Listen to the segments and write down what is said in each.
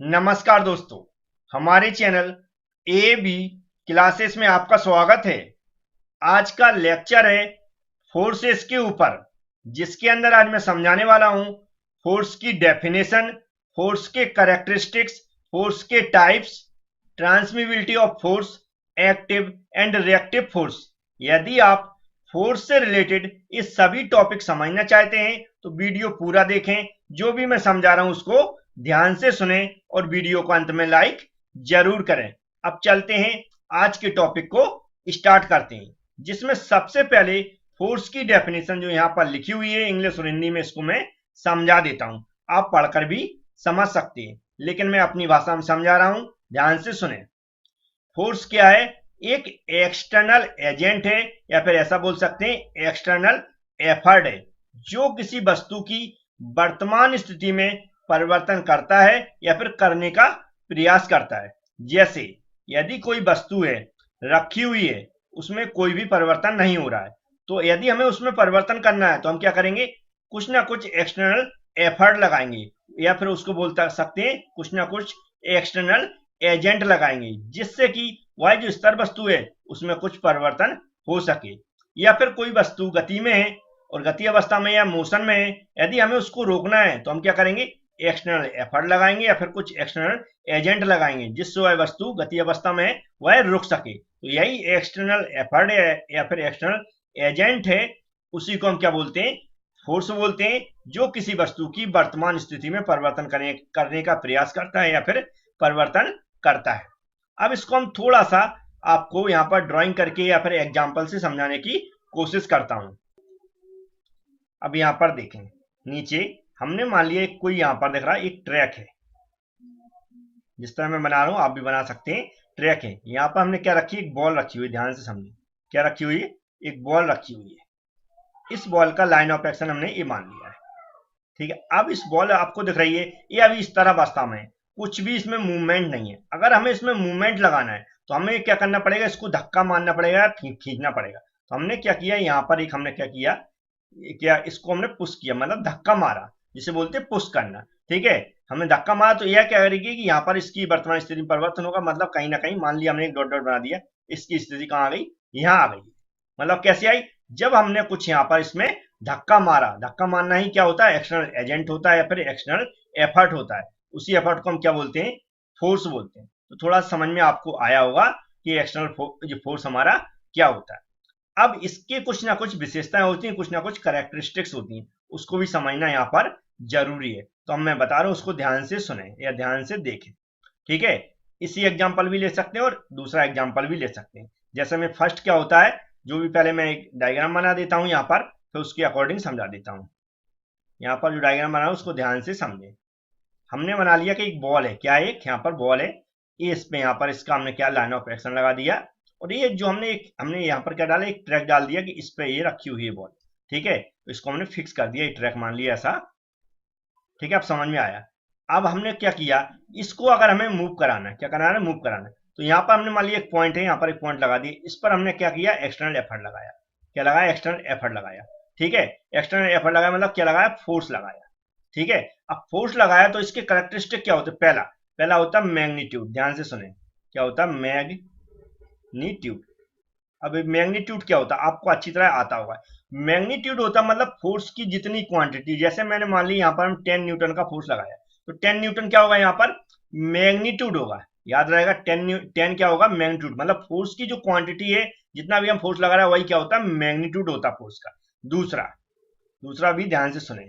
नमस्कार दोस्तों, हमारे चैनल ए बी क्लासेस में आपका स्वागत है। आज का लेक्चर है फोर्सेस के ऊपर, जिसके अंदर आज मैं समझाने वाला हूं फोर्स की डेफिनेशन, फोर्स के कैरेक्टरिस्टिक्स, फोर्स के types, transmissibility of force, active and reactive force. यदि आप फोर्स से रिलेटेड इस सभी टॉपिक समझना चाहते हैं तो वीडियो पूरा देखें। जो भी मैं समझा रहा हूं उसको ध्यान से सुने और वीडियो को अंत में लाइक जरूर करें। अब चलते हैं, आज के टॉपिक को स्टार्ट करते हैं, जिसमें सबसे पहले फोर्स की डेफिनेशन जो यहां पर लिखी हुई है इंग्लिश और हिंदी में, इसको मैं समझा देता हूं। आप पढ़कर भी समझ सकते हैं, लेकिन मैं अपनी भाषा में समझा रहा हूं, ध्यान से सुने। फोर्स क्या है? एक एक्सटर्नल एजेंट है, या फिर ऐसा बोल सकते हैं एक्सटर्नल एफर्ट है, जो किसी वस्तु की वर्तमान स्थिति में परिवर्तन करता है या फिर करने का प्रयास करता है। जैसे यदि कोई वस्तु है, रखी हुई है, उसमें कोई भी परिवर्तन नहीं हो रहा है, तो यदि हमें उसमें परिवर्तन करना है तो हम क्या करेंगे? कुछ ना कुछ एक्सटर्नल एफर्ट लगाएंगे, या फिर उसको बोल सकते हैं कुछ ना कुछ एक्सटर्नल एजेंट लगाएंगे, जिससे कि वह जो स्तर वस्तु है उसमें कुछ परिवर्तन हो सके। या फिर कोई वस्तु गति में है और गति अवस्था में या मोशन में है, यदि हमें उसको रोकना है तो हम क्या करेंगे? एक्सटर्नल एफर्ट लगाएंगे या फिर कुछ एक्सटर्नल एजेंट लगाएंगे, जिससे वह वस्तु गति अवस्था में है वह रुक सके। तो यही एक्सटर्नल एफर्ट है या फिर एक्सटर्नल एजेंट है, उसी को हम क्या बोलते हैं? फोर्स बोलते हैं, जो किसी वस्तु की वर्तमान स्थिति में परिवर्तन करने का प्रयास करता है या फिर परिवर्तन करता है। अब इसको हम थोड़ा सा आपको यहाँ पर ड्राइंग करके या फिर एग्जाम्पल से समझाने की कोशिश करता हूं। अब यहाँ पर देखें, नीचे हमने मान लिया कोई यहाँ पर दिख रहा है एक ट्रैक है, जिस तरह मैं बना रहा हूं आप भी बना सकते हैं। ट्रैक है, यहाँ पर हमने क्या रखी? एक बॉल रखी हुई, ध्यान से समझिए। क्या रखी हुई है? एक बॉल रखी हुई है। इस बॉल का लाइन ऑफ एक्शन हमने ये मान लिया है, ठीक है। अब इस बॉल आपको दिख रही है, ये अभी इस तरह अवस्था में है, कुछ भी इसमें मूवमेंट नहीं है। अगर हमें इसमें मूवमेंट लगाना है तो हमें क्या करना पड़ेगा? इसको धक्का मारना पड़ेगा, खींचना पड़ेगा। तो हमने क्या किया यहाँ पर, एक हमने क्या किया, क्या इसको हमने पुश किया, मतलब धक्का मारा, जिसे बोलते हैं पुश करना, ठीक है। हमने धक्का मारा तो यह क्या करेगी कि यहाँ पर इसकी वर्तमान स्थिति में परिवर्तन होगा। मतलब कहीं ना कहीं मान लिया हमने एक डॉट डॉट बना दिया, इसकी स्थिति कहाँ आ गई? यहाँ आ गई। मतलब कैसे आई? जब हमने कुछ यहाँ पर इसमें धक्का मारा। धक्का मारना ही क्या होता है? एक्सटर्नल एजेंट होता है या फिर एक्सटर्नल एफर्ट होता है। उसी एफर्ट को हम क्या बोलते हैं? फोर्स बोलते हैं। तो थोड़ा समझ में आपको आया होगा कि एक्सटर्नल फोर्स हमारा क्या होता है। अब इसके कुछ ना कुछ विशेषताएं होती हैं, कुछ ना कुछ कैरेक्टरिस्टिक्स होती हैं, उसको भी समझना यहाँ पर जरूरी है। तो हम मैं बता रहा हूं, उसको ध्यान से सुने या ध्यान से देखें, ठीक है। इसी एग्जाम्पल भी ले सकते हैं और दूसरा एग्जाम्पल भी ले सकते हैं। जैसे में फर्स्ट क्या होता है, जो भी पहले मैं एक डायग्राम बना देता हूं यहाँ पर, फिर उसके अकॉर्डिंग समझा देता हूं। यहाँ पर जो डायग्राम बना है उसको ध्यान से समझें। हमने बना लिया कि एक बॉल है, क्या है? एक यहाँ पर बॉल है, ये इस पे यहाँ पर इसका हमने क्या लाइन ऑफ एक्शन लगा दिया, और ये जो हमने यहाँ पर क्या डाला? एक ट्रैक डाल दिया कि इस पे ये रखी हुई है बॉल, ठीक है। तो इसको हमने फिक्स कर दिया, ये ट्रैक मान लिया ऐसा, ठीक है। अब समझ में आया। अब हमने क्या किया, इसको अगर हमें मूव कराना है, क्या कराना है? मूव कराना है। तो यहाँ पर हमने मान लिया एक पॉइंट है, यहाँ पर एक पॉइंट लगा दिया, इस पर हमने क्या किया? एक्सटर्नल एफर्ट लगाया। क्या लगाया? एक्सटर्नल एफर्ट लगाया, ठीक है। एक्सटर्नल एफर्ट लगाया मतलब क्या लगाया? फोर्स लगाया, ठीक है। अब फोर्स लगाया तो इसके कैरेक्टरिस्टिक क्या होते हैं? पहला पहला होता है मैग्नीट्यूड, ध्यान से सुने। क्या होता है? मैग्नीट्यूड। अब मैग्नीट्यूड क्या होता है? आपको अच्छी तरह आता होगा। मैग्नीट्यूड होता मतलब फोर्स की जितनी क्वांटिटी, जैसे मैंने मान ली यहाँ पर हम 10 न्यूटन का फोर्स लगाया, तो 10 न्यूटन क्या होगा? यहाँ पर मैग्नीट्यूड होगा, याद रहेगा। 10 क्या होगा? मैग्नीट्यूड। मतलब फोर्स की जो क्वांटिटी है, जितना भी हम फोर्स लगा रहे हैं, वही क्या होता है? मैग्नीट्यूड होता है फोर्स का। दूसरा दूसरा भी ध्यान से सुने।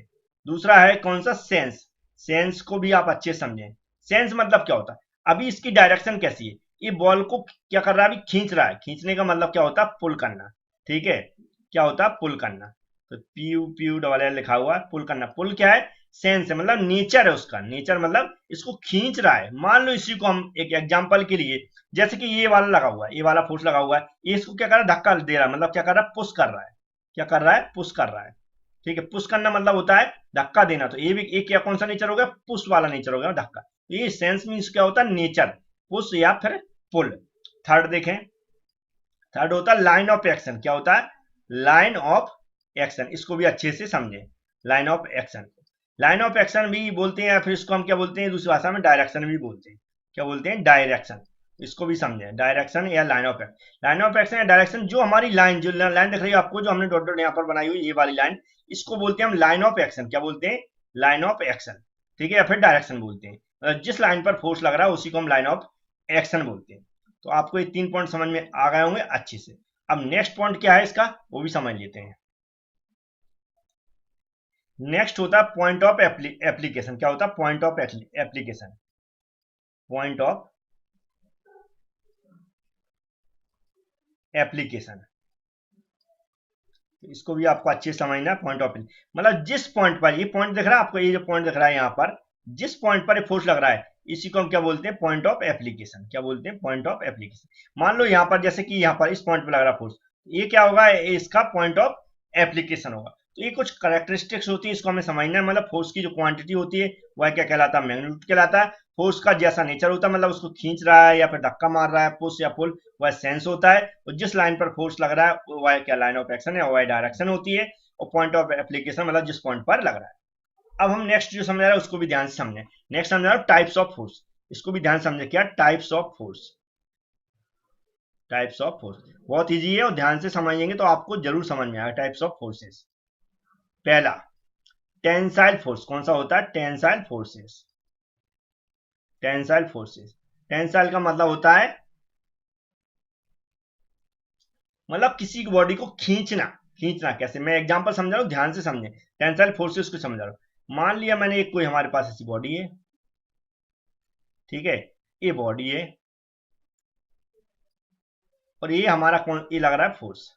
दूसरा है कौन सा? सेंस। सेंस को भी आप अच्छे समझें। सेंस मतलब क्या होता है? अभी इसकी डायरेक्शन कैसी है? ये बॉल को क्या कर रहा है? अभी खींच रहा है। खींचने का मतलब क्या होता है? पुल करना, ठीक है। क्या होता है? पुल करना। तो पीयू पीयू डबल एल लिखा हुआ है, पुल करना। पुल क्या है? सेंस है, मतलब नेचर है उसका। नेचर मतलब इसको खींच रहा है। मान लो इसी को हम एक एग्जांपल के लिए, जैसे कि ये वाला लगा हुआ है, ये वाला फोर्स लगा हुआ है, ये इसको क्या कर रहा है? धक्का दे रहा है। मतलब क्या कर रहा है? पुश कर रहा है। क्या कर रहा है? पुश कर रहा है, ठीक है। पुश करना मतलब होता है धक्का देना। तो ये भी एक क्या कौन सा नेचर हो गया? पुश वाला नेचर हो गया, धक्का। ये सेंस मीन्स क्या होता है? नेचर, पुश या फिर पुल। थर्ड देखें, थर्ड होता है लाइन ऑफ एक्शन। क्या होता है? Line of action. इसको भी अच्छे से समझें, line of action. Line of action भी बोलते हैं, या फिर इसको हम क्या बोलते हैं दूसरी भाषा में, डायरेक्शन भी बोलते हैं। क्या बोलते हैं? डायरेक्शन। इसको भी समझें, डायरेक्शन या line of action. Line of action या डायरेक्शन, जो हमारी लाइन, जो लाइन दिख रही है आपको, जो हमने डॉट डॉट यहाँ पर बनाई हुई ये वाली लाइन, इसको बोलते हैं हम लाइन ऑफ एक्शन। क्या बोलते हैं? Line of action. ठीक है, या फिर डायरेक्शन बोलते हैं। जिस लाइन पर फोर्स लग रहा है उसी को हम लाइन ऑफ एक्शन बोलते हैं। तो आपको ये 3 पॉइंट समझ में आ गए होंगे अच्छे से। अब नेक्स्ट पॉइंट क्या है इसका, वो भी समझ लेते हैं। नेक्स्ट होता है पॉइंट ऑफ एप्लीकेशन। क्या होता है? Point of application. Point of application, इसको भी आपको अच्छे से समझना है। पॉइंट ऑफ, मतलब जिस पॉइंट पर, ये पॉइंट दिख रहा है आपको, ये जो पॉइंट दिख रहा है यहाँ पर, जिस पॉइंट पर फोर्स लग रहा है इसी को हम क्या बोलते हैं? Point of application. क्या बोलते हैं? Point of application. मान लो यहाँ पर, जैसे कि यहाँ पर इस पॉइंट पर लग रहा है फोर्स, ये क्या होगा? इसका पॉइंट ऑफ एप्लीकेशन होगा। तो ये कुछ कैरेक्टरिस्टिक्स होती है, इसको हमें समझना है। मतलब फोर्स की जो क्वांटिटी होती है वह क्या कहलाता है? मैग्नीट्यूड कहलाता है। फोर्स का जैसा नेचर होता है, मतलब उसको खींच रहा है या फिर धक्का मार रहा है, पुश या पुल, वह सेंस होता है। और जिस लाइन पर फोर्स लग रहा है वह क्या लाइन ऑफ एक्शन है, वह डायरेक्शन होती है। और पॉइंट ऑफ एप्लीकेशन मतलब जिस पॉइंट पर लग रहा है। अब हम नेक्स्ट जो समझ रहे हैं उसको भी ध्यान से समझें। नेक्स्ट समझ रहा हूं टाइप्स ऑफ फोर्स, इसको भी ध्यान से समझें। क्या? Types of force. Types of force बहुत इजी है और ध्यान से समझेंगे तो आपको जरूर समझ में आएगा। टाइप्स ऑफ फोर्सेस, पहला टेंसाइल फोर्स। कौन सा होता है? Tensile forces. Tensile forces, tensile का मतलब होता है, मतलब किसी बॉडी को खींचना। खींचना कैसे? मैं एग्जांपल समझा रहा हूं, ध्यान से समझें। टेंसाइल फोर्सेस को समझा रहा हूं। मान लिया मैंने एक कोई हमारे पास ऐसी बॉडी है, ठीक है, ये बॉडी है और ये हमारा कौन, ये लग रहा है फोर्स।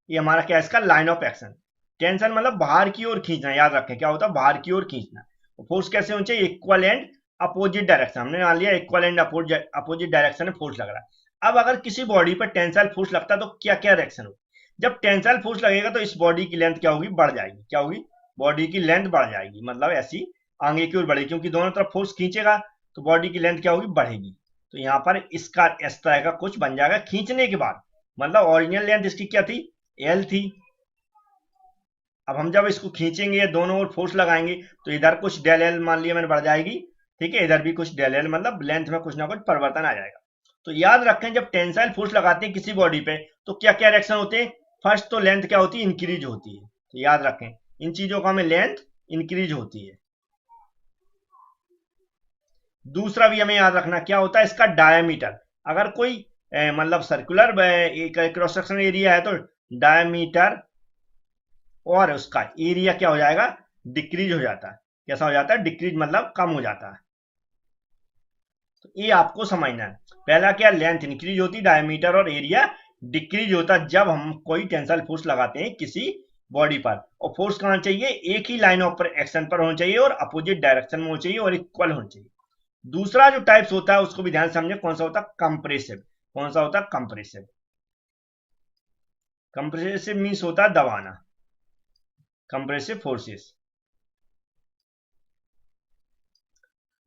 ये हमारा क्या है? इसका लाइन ऑफ एक्शन। टेंशन मतलब बाहर की ओर खींचना, याद रखें क्या होता है? बाहर की ओर खींचना। फोर्स कैसे होना चाहिए? Equal and opposite direction. हमने मान लिया इक्वल एंड अपोजिट डायरेक्शन में फोर्स लग रहा है। अब अगर किसी बॉडी पर टेंसाइल फोर्स लगता है तो क्या क्या रिएक्शन होगी? जब टेंसाइल फोर्स लगेगा तो इस बॉडी की लेंथ क्या होगी? बढ़ जाएगी। क्या होगी? बॉडी की लेंथ बढ़ जाएगी, मतलब ऐसी आगे की ओर बढ़ेगी, क्योंकि दोनों तरफ फोर्स खींचेगा तो बॉडी की लेंथ क्या होगी? बढ़ेगी। तो यहाँ पर इसका इस तरह का कुछ बन जाएगा खींचने के बाद। मतलब ओरिजिनल लेंथ इसकी क्या थी? एल थी। अब हम जब इसको खींचेंगे, दोनों ओर फोर्स लगाएंगे, तो इधर कुछ डेल एल मान लिया मैंने बढ़ जाएगी, ठीक है, इधर भी कुछ डेल एल, मतलब लेंथ में कुछ ना कुछ परिवर्तन आ जाएगा। तो याद रखें जब टेंसाइल फोर्स लगाते हैं किसी बॉडी पे तो क्या क्या रिएक्शन होते हैं? फर्स्ट तो लेंथ क्या होती है? इंक्रीज होती है। तो याद रखें इन चीजों का, हमें लेंथ इंक्रीज होती है। दूसरा भी हमें याद रखना क्या होता है? इसका डायमीटर। अगर कोई मतलब सर्कुलर क्रॉस सेक्शन एरिया है तो डायमीटर और उसका एरिया क्या हो जाएगा? डिक्रीज हो जाता है। कैसा हो जाता है? डिक्रीज मतलब कम हो जाता है। तो ये आपको समझना है। पहला क्या? लेंथ इंक्रीज होती, डायमीटर और एरिया डिक्रीज होता जब हम कोई टेंसाइल फोर्स लगाते हैं किसी बॉडी पर। और फोर्स कहां चाहिए? एक ही लाइन ऑफ एक्शन पर होना चाहिए और अपोजिट डायरेक्शन में होना चाहिए और इक्वल होना चाहिए। दूसरा जो टाइप्स होता है उसको भी ध्यान समझे, कौन सा होता है? कंप्रेसिव। कौन सा होता है? कंप्रेसिव। कंप्रेसिव मीन्स होता है दबाना। Compressive forces.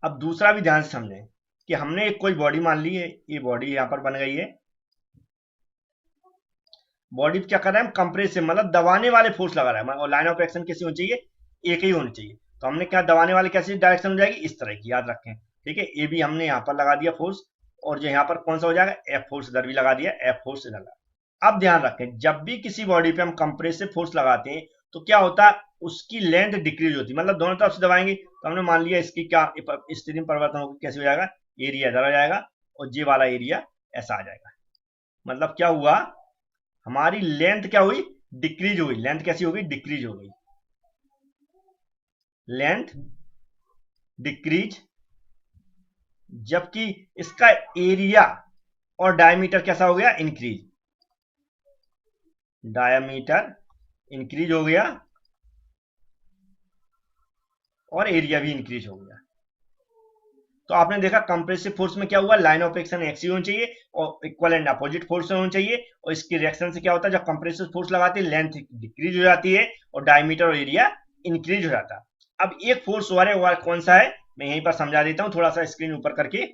अब दूसरा भी ध्यान से समझें कि हमने एक कोई बॉडी मान ली है, ये बॉडी यहां पर बन गई है। बॉडी क्या कर रहा है? हम कंप्रेसिव मतलब दबाने वाले फोर्स लगा रहा है, और लाइन ऑफ एक्शन कैसी होनी चाहिए? एक ही होनी चाहिए। तो हमने क्या दबाने वाले कैसी डायरेक्शन हो जाएगी? इस तरह की, याद रखें। ठीक है, ए भी हमने यहाँ पर लगा दिया फोर्स, और जो यहाँ पर कौन सा हो जाएगा? एफ फोर्स इधर भी लगा दिया, एफ फोर्स इधर लगा। अब ध्यान रखें जब भी किसी बॉडी पे हम कंप्रेसिव फोर्स लगाते हैं तो क्या होता है? उसकी लेंथ डिक्रीज होती है, मतलब दोनों तरफ से दबाएंगे तो हमने मान लिया इसकी क्या स्थिति में परिवर्तन होगा? कैसे हो जाएगा? एरिया इधर आ जाएगा और जे वाला एरिया ऐसा आ जाएगा। मतलब क्या हुआ? हमारी लेंथ क्या हुई? डिक्रीज हुई। लेंथ कैसी होगी? डिक्रीज हो गई। लेंथ डिक्रीज, जबकि इसका एरिया और डायमीटर कैसा हो गया? इंक्रीज। डायमीटर इंक्रीज हो गया और एरिया भी इंक्रीज हो गया। तो आपने देखा कंप्रेसिव फोर्स में क्या हुआ? लाइन ऑफ एक्शन एक्स होनी चाहिए और इक्वल एंड अपोजिट फोर्स होनी चाहिए। और इसकी रिएक्शन से क्या होता है? जब कंप्रेसिव फोर्स लगाते हैं लेंथ डिक्रीज हो जाती है और डायमीटर और एरिया इंक्रीज हो जाता है। अब एक फोर्स और है, वो कौन सा है? मैं यहीं पर समझा देता हूं, थोड़ा सा स्क्रीन ऊपर करके।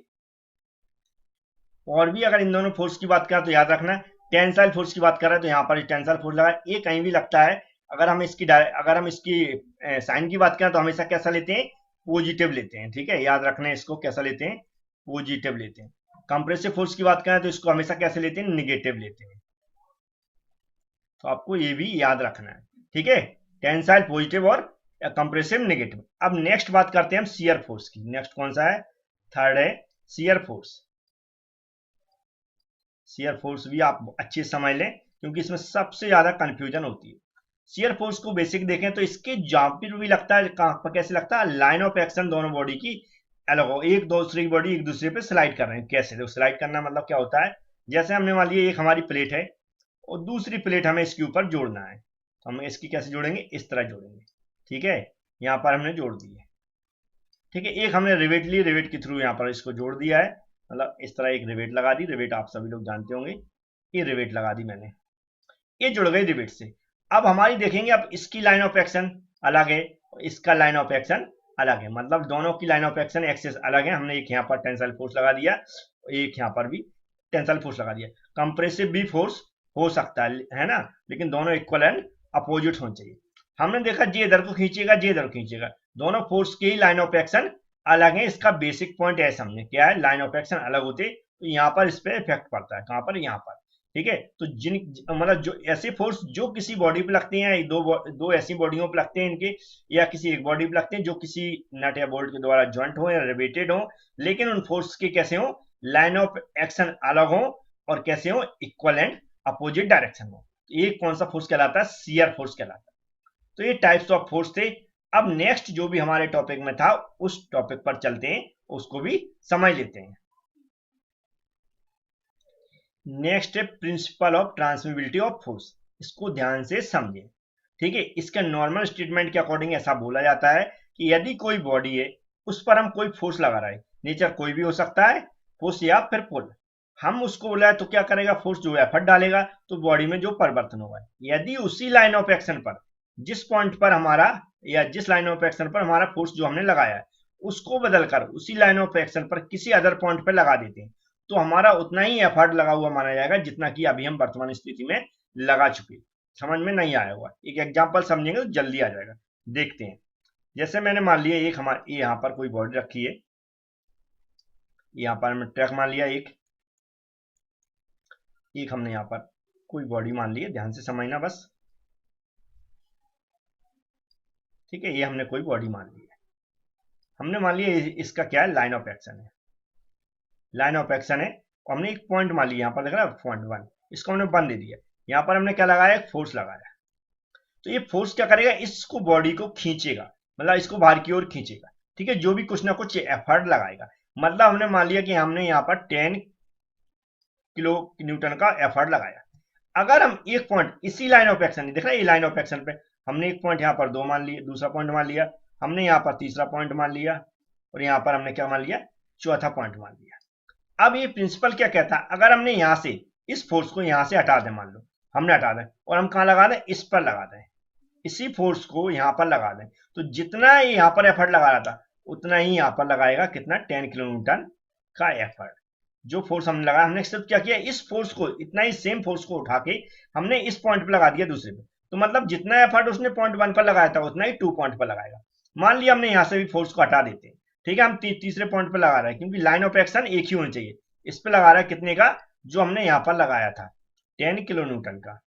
और भी अगर इन दोनों फोर्स की बात करें तो याद रखना टेंसाइल फोर्स की बात कर रहे हैं तो यहाँ पर टेंसाइल फोर्स लगा, ये कहीं भी लगता है अगर हम इसकी साइन की बात करें तो हमेशा कैसा लेते हैं, पॉजिटिव लेते हैं। ठीक है, याद रखना है इसको, कैसा लेते हैं, पॉजिटिव लेते हैं। कंप्रेसिव फोर्स की बात करें तो इसको हमेशा कैसे लेते हैं, निगेटिव लेते हैं। तो आपको ये भी याद रखना है। ठीक है, टेंसाइल पॉजिटिव और कंप्रेसिव नेगेटिव। अब नेक्स्ट बात करते हैं हम शियर फोर्स की। नेक्स्ट कौन सा है, थर्ड है शियर फोर्स। शियर फोर्स भी आप अच्छे से समझ लें क्योंकि इसमें सबसे ज्यादा कंफ्यूजन होती है। शियर फोर्स को बेसिक देखें तो इसके जहां भी लगता है, कहां पर कैसे लगता है, लाइन ऑफ एक्शन दोनों बॉडी की अलग हो, एक दूसरी बॉडी एक दूसरे पे स्लाइड कर रहे हैं। कैसे, तो स्लाइड करना मतलब क्या होता है, जैसे हमने मान लिया एक हमारी प्लेट है और दूसरी प्लेट हमें इसके ऊपर जोड़ना है, तो हम इसकी कैसे जोड़ेंगे, इस तरह जोड़ेंगे। ठीक है, यहाँ पर हमने जोड़ दी है। ठीक है, एक हमने रिवेट ली, रिवेट के थ्रू यहाँ पर इसको जोड़ दिया है, मतलब इस तरह एक रिवेट लगा दी। रिवेट आप सभी लोग जानते होंगे, ये रिवेट लगा दी मैंने, ये जुड़ गई रिवेट से। अब हमारी देखेंगे, अब इसकी लाइन ऑफ एक्शन अलग है, इसका लाइन ऑफ एक्शन अलग है, मतलब दोनों की लाइन ऑफ एक्शन एक्सेस अलग है। हमने एक यहाँ पर टेंसाइल फोर्स लगा दिया, एक यहाँ पर भी टेंसाइल फोर्स लगा दिया। कंप्रेसिव भी फोर्स हो सकता है ना, लेकिन दोनों इक्वल एंड अपोजिट होने चाहिए। हमने देखा जे इधर को खींचेगा, जे इधर को खींचेगा, दोनों फोर्स की लाइन ऑफ एक्शन अलग है। इसका बेसिक पॉइंट है, समझे क्या है, लाइन ऑफ एक्शन अलग होते तो यहाँ पर इस पे इफेक्ट पड़ता है, कहाँ पर, यहाँ पर। ठीक है, तो जिन मतलब जो ऐसे फोर्स जो किसी बॉडी पे लगते हैं, दो ऐसी बॉडियों पे लगते हैं इनके, या किसी एक बॉडी पे लगते हैं जो किसी नट या बोल्ट के द्वारा जॉइंट हो या रिवेटेड हो, लेकिन उन फोर्स के कैसे हो, लाइन ऑफ एक्शन अलग हो और कैसे हो, इक्वल एंड अपोजिट डायरेक्शन हो। ये कौन सा फोर्स कहलाता है, शियर फोर्स कहलाता है। तो ये टाइप्स ऑफ फोर्स थे। अब नेक्स्ट जो भी हमारे टॉपिक में था उस टॉपिक पर चलते हैं, उसको भी समझ लेते हैं। नेक्स्ट है प्रिंसिपल ऑफ ट्रांसमिबिलिटी ऑफ फोर्स, इसको ध्यान से समझें। ठीक है, इसका नॉर्मल स्टेटमेंट के अकॉर्डिंग ऐसा बोला जाता है कि यदि कोई बॉडी है उस पर हम कोई फोर्स लगा रहे हैं, नेचर कोई भी हो सकता है, फोर्स या फिर पुल, हम उसको बोला है तो क्या करेगा, फोर्स जो एफर्ट डालेगा तो बॉडी में जो परिवर्तन होगा, यदि उसी लाइन ऑफ एक्शन पर, जिस पॉइंट पर हमारा या जिस लाइन ऑफ एक्शन पर हमारा फोर्स जो हमने लगाया है उसको बदलकर उसी लाइन ऑफ एक्शन पर किसी अदर पॉइंट पर लगा देते हैं, तो हमारा उतना ही एफर्ट लगा हुआ माना जाएगा जितना कि अभी हम वर्तमान स्थिति में लगा चुके। समझ में नहीं आया हुआ, एक एग्जांपल समझेंगे तो जल्दी आ जाएगा। देखते हैं, जैसे मैंने मान लिया एक हमारे यहाँ पर कोई बॉडी रखी है, यहाँ पर हमने ट्रैक मान लिया, एक हमने यहाँ पर कोई बॉडी मान ली है, ध्यान से समझना बस। ठीक है, ये हमने कोई बॉडी मान ली है, हमने मान लिया इसका क्या है, लाइन ऑफ एक्शन है, लाइन ऑफ एक्शन है, और हमने एक पॉइंट मान लिया, यहाँ पर देख रहा है पॉइंट 1, इसको हमने 1 दे दिया। यहाँ पर हमने क्या लगाया, एक फोर्स लगाया, तो ये फोर्स क्या करेगा, इसको बॉडी को खींचेगा, मतलब इसको बाहर की ओर खींचेगा। ठीक है, जो भी कुछ ना कुछ एफर्ट लगाएगा, मतलब हमने मान लिया कि हमने यहाँ पर 10 किलो न्यूटन का एफर्ट लगाया। अगर हम एक पॉइंट इसी लाइन ऑफ एक्शन, देख रहे हैं ये लाइन ऑफ एक्शन पे हमने एक पॉइंट यहाँ पर 2 मान लिया, दूसरा पॉइंट मान लिया, हमने यहाँ पर तीसरा पॉइंट मान लिया, और यहाँ पर हमने क्या मान लिया, चौथा पॉइंट मान लिया। अब ये प्रिंसिपल क्या कहता है, अगर हमने यहाँ से इस फोर्स को यहाँ से हटा दें, मान लो हमने हटा दें और हम कहाँ लगा दें, इस पर लगा दें, इसी फोर्स को यहाँ पर लगा दें, तो जितना यहाँ पर एफर्ट लगा रहा था उतना ही यहाँ पर लगाएगा, कितना, 10 किलो न्यूटन का एफर्ट। जो फोर्स हमने लगाया, हमने सिर्फ क्या किया, इस फोर्स को, इतना ही सेम फोर्स को उठा के हमने इस पॉइंट पर लगा दिया दूसरे पे, तो मतलब जितना एफर्ट उसने पॉइंट 1 पर लगाया था उतना ही 2 पॉइंट पर लगाएगा। मान लिया हमने यहाँ से भी फोर्स को हटा देते हैं, ठीक है, हम तीसरे पॉइंट पर लगा रहे हैं क्योंकि लाइन ऑफ एक्शन एक ही होनी चाहिए, इस पे लगा रहा है कितने का, जो हमने यहाँ पर लगाया था 10 किलो न्यूटन का।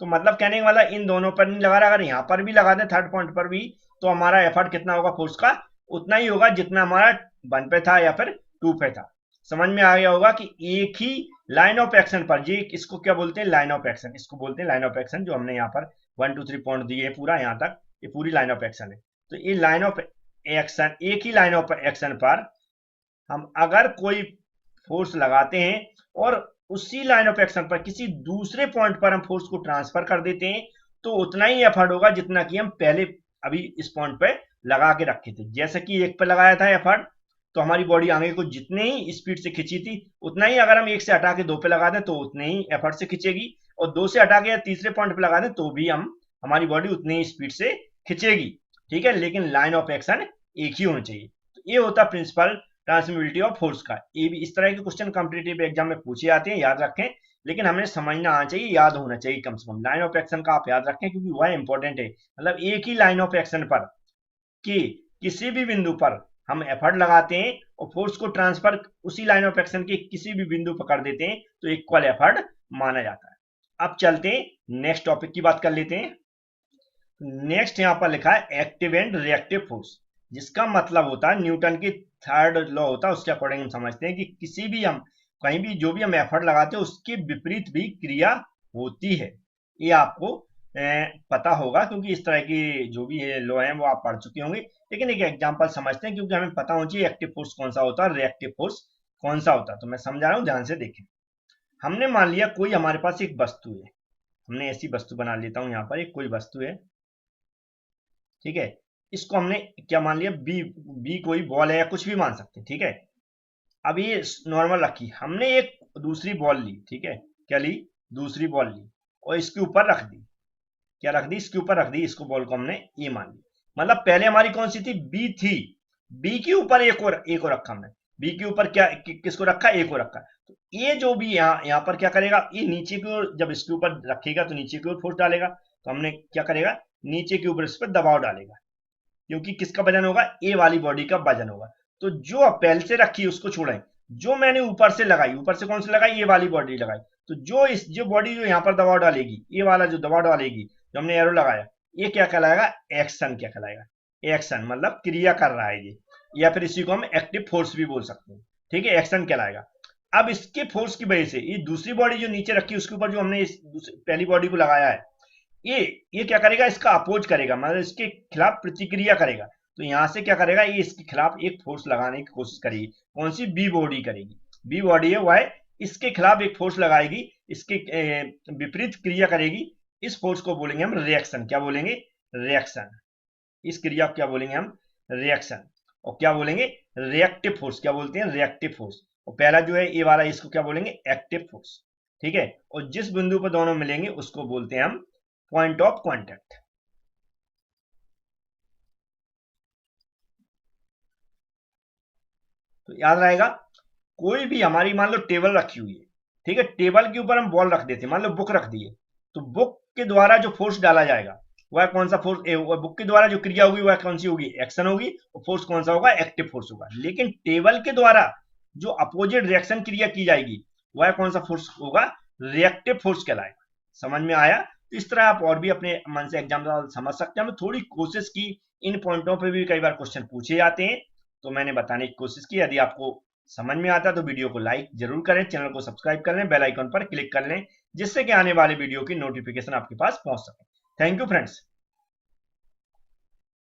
तो मतलब कहने वाला इन दोनों पर नहीं लगा रहा, अगर यहाँ पर भी लगा दें थर्ड पॉइंट पर भी, तो हमारा एफर्ट कितना होगा फोर्स का, उतना ही होगा जितना हमारा 1 पे था या फिर 2 पे था। समझ में आ गया होगा कि एक ही लाइन ऑफ एक्शन पर, जी इसको क्या बोलते हैं, लाइन ऑफ एक्शन, इसको बोलते हैं लाइन ऑफ एक्शन, जो हमने यहाँ पर 1 2 3 पॉइंट दिए पूरा यहाँ तक, ये पूरी लाइन ऑफ एक्शन है। तो ये लाइन ऑफ एक्शन, एक ही लाइन ऑफ एक्शन पर हम अगर कोई फोर्स लगाते हैं और उसी लाइन ऑफ एक्शन पर किसी दूसरे पॉइंट पर हम फोर्स को ट्रांसफर कर देते हैं, तो उतना ही एफर्ट होगा जितना कि हम पहले अभी इस पॉइंट पे लगा के रखे थे। जैसे कि 1 पे लगाया था एफर्ट, तो हमारी बॉडी आगे को जितने ही स्पीड से खींची थी उतना ही अगर हम 1 से हटा के 2 पे लगा दें तो उतने ही एफर्ट से खींचेगी, और 2 से हटा के तीसरे पॉइंट पे लगा दें तो भी हमारी बॉडी उतनी ही स्पीड से खींचेगी। ठीक है, लेकिन लाइन ऑफ एक्शन एक ही होनी चाहिए। तो ये होता है प्रिंसिपल ट्रांसमिबिलिटी ऑफ फोर्स का। ये भी इस तरह के क्वेश्चन कॉम्पिटिटिव एग्जाम में पूछे जाते हैं, याद रखें। लेकिन हमें समझना आना चाहिए, याद होना चाहिए कम से कम। लाइन ऑफ एक्शन का आप याद रखें क्योंकि वह इंपॉर्टेंट है। मतलब एक ही लाइन ऑफ एक्शन पर कि किसी भी बिंदु पर हम एफर्ट लगाते हैं और फोर्स को ट्रांसफर उसी लाइन ऑफ एक्शन के किसी भी बिंदु पर कर देते हैं तो इक्वल एफर्ट माना जाता है। अब चलते हैं नेक्स्ट टॉपिक की बात कर लेते हैं। नेक्स्ट यहां पर लिखा है एक्टिव एंड रिएक्टिव फोर्स, जिसका मतलब होता है न्यूटन की थर्ड लॉ होता है उसके अकॉर्डिंग हम समझते हैं कि किसी भी हम कहीं भी जो भी हम एफर्ट लगाते हैं उसके विपरीत भी क्रिया होती है। ये आपको पता होगा क्योंकि इस तरह की जो भी लॉ है वो आप पढ़ चुके होंगे। लेकिन एक एग्जांपल समझते हैं क्योंकि हमें पता होना चाहिए एक्टिव फोर्स कौन सा होता है और रिएक्टिव फोर्स कौन सा होता है। तो मैं समझा रहा हूँ, ध्यान से देखें। हमने मान लिया कोई हमारे पास एक वस्तु है, हमने ऐसी वस्तु बना लेता हूं, यहाँ पर एक कोई वस्तु है, ठीक है। इसको हमने क्या मान लिया, बी। बी कोई बॉल है या कुछ भी मान सकते हैं, ठीक है। अब ये नॉर्मल रखी, हमने एक दूसरी बॉल ली, ठीक है। क्या ली, दूसरी बॉल ली और इसके ऊपर रख दी। क्या रख दी, इसके ऊपर रख दी, इसको बॉल को हमने ए मान ली। मतलब पहले हमारी कौन सी थी, बी थी। बी के ऊपर एक और रखा हमने। बी के ऊपर क्या किसको रखा, ए को रखा। तो ये जो भी यहाँ पर क्या करेगा, ये नीचे की ओर जब इसके ऊपर रखेगा तो नीचे की ओर फोर्स डालेगा। तो हमने क्या करेगा, नीचे के ऊपर इस पर दबाव डालेगा क्योंकि किसका वजन होगा, ए वाली बॉडी का वजन होगा। तो जो पहले से रखी उसको छोड़ें, जो मैंने ऊपर से लगाई, ऊपर से कौन सी लगाई, ये वाली बॉडी लगाई। तो जो बॉडी जो यहाँ पर दबाव डालेगी, ये वाला जो दबाव डालेगी, जो हमने एरो लगाया, ये क्या कहलाएगा, एक्शन। क्या कहलाएगा, एक्शन। मतलब क्रिया कर रहा है ये, या फिर इसी को हम एक्टिव फोर्स भी बोल सकते हैं, ठीक है। एक्शन कहलाएगा। अब इसके फोर्स की वजह से ये दूसरी बॉडी जो नीचे रखी उसके ऊपर जो हमने इस पहली बॉडी को लगाया है, ये क्या करेगा, इसका अपोज करेगा, मतलब इसके खिलाफ प्रतिक्रिया करेगा। तो यहां से क्या करेगा, ये इसके खिलाफ एक फोर्स लगाने की कोशिश करेगी। कौन सी, बी बॉडी करेगी। बी बॉडी है वह इसके खिलाफ एक फोर्स लगाएगी, इसके विपरीत क्रिया करेगी। इस फोर्स को बोलेंगे हम रिएक्शन। क्या बोलेंगे, रिएक्शन। इस क्रिया को क्या बोलेंगे हम, रिएक्शन। और क्या बोलेंगे, रिएक्टिव फोर्स। क्या बोलते हैं, रिएक्टिव फोर्स। और पहला जो है ये वाला, इसको क्या बोलेंगे, एक्टिव फोर्स, ठीक है। और जिस बिंदु पर दोनों मिलेंगे उसको बोलते हैं हम पॉइंट ऑफ कांटेक्ट। तो याद रहेगा, कोई भी हमारी मान लो टेबल रखी हुई है, ठीक है। टेबल के ऊपर हम बॉल रख देते, मान लो बुक रख दिए, तो बुक के द्वारा जो फोर्स डाला जाएगा वह कौन सा फोर्स, बुक के द्वारा जो क्रिया होगी वह कौन सी होगी, एक्शन होगी। और फोर्स कौन सा होगा, एक्टिव फोर्स होगा। लेकिन टेबल के द्वारा जो अपोजिट रिएक्शन क्रिया की जाएगी वह कौन सा फोर्स होगा, रिएक्टिव फोर्स कहलाएगा। समझ में आया। तो इस तरह आप और भी अपने मन से एग्जाम समझ सकते हैं। थोड़ी कोशिश की, इन पॉइंटों पे भी कई बार क्वेश्चन पूछे जाते हैं तो मैंने बताने की कोशिश की। यदि आपको समझ में आता है तो वीडियो को लाइक जरूर करें, चैनल को सब्सक्राइब कर लें, बेल आइकन पर क्लिक कर लें, जिससे कि आने वाले वीडियो की नोटिफिकेशन आपके पास पहुंच सके। Thank you friends.